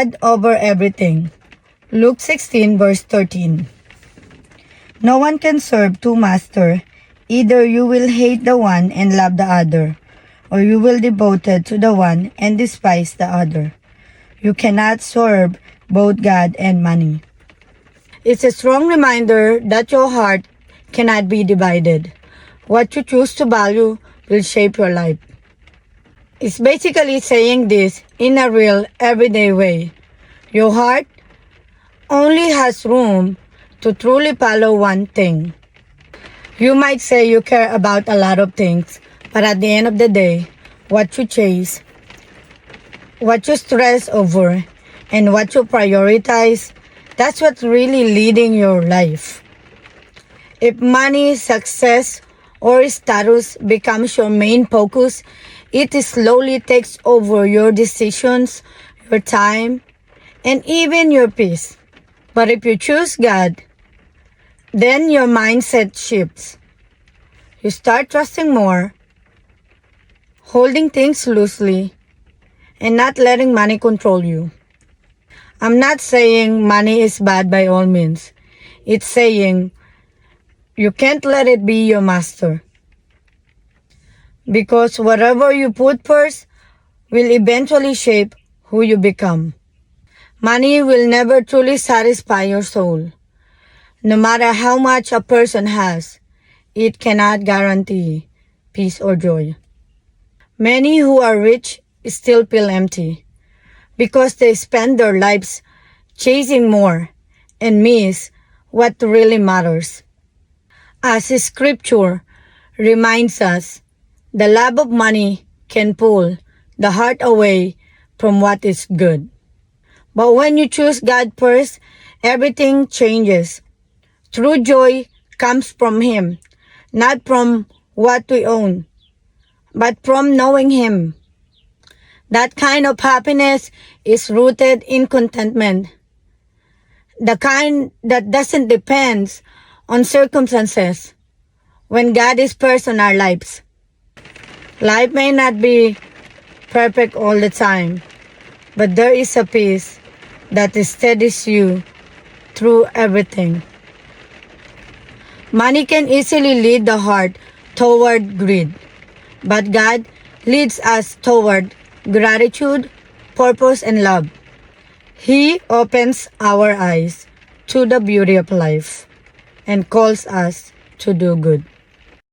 God over everything. Luke 16 verse 13. No one can serve two masters. Either you will hate the one and love the other, or you will be devoted to the one and despise the other. You cannot serve both God and money. It's a strong reminder that your heart cannot be divided. What you choose to value will shape your life. It's basically saying this in a real, everyday way. Your heart only has room to truly follow one thing. You might say you care about a lot of things, but at the end of the day, what you chase, what you stress over, and what you prioritize, that's what's really leading your life. If money, success, or status becomes your main focus, it slowly takes over your decisions, your time, and even your peace. But if you choose God, then your mindset shifts. You start trusting more, holding things loosely, and not letting money control you. I'm not saying money is bad by all means. It's saying you can't let it be your master. Because whatever you put first will eventually shape who you become. Money will never truly satisfy your soul. No matter how much a person has, it cannot guarantee peace or joy. Many who are rich still feel empty because they spend their lives chasing more and miss what really matters. As Scripture reminds us, the love of money can pull the heart away from what is good. But when you choose God first, everything changes. True joy comes from Him, not from what we own, but from knowing Him. That kind of happiness is rooted in contentment. The kind that doesn't depend on circumstances. When God is first in our lives. Life may not be perfect all the time, but there is a peace that steadies you through everything. Money can easily lead the heart toward greed, but God leads us toward gratitude, purpose, and love. He opens our eyes to the beauty of life and calls us to do good.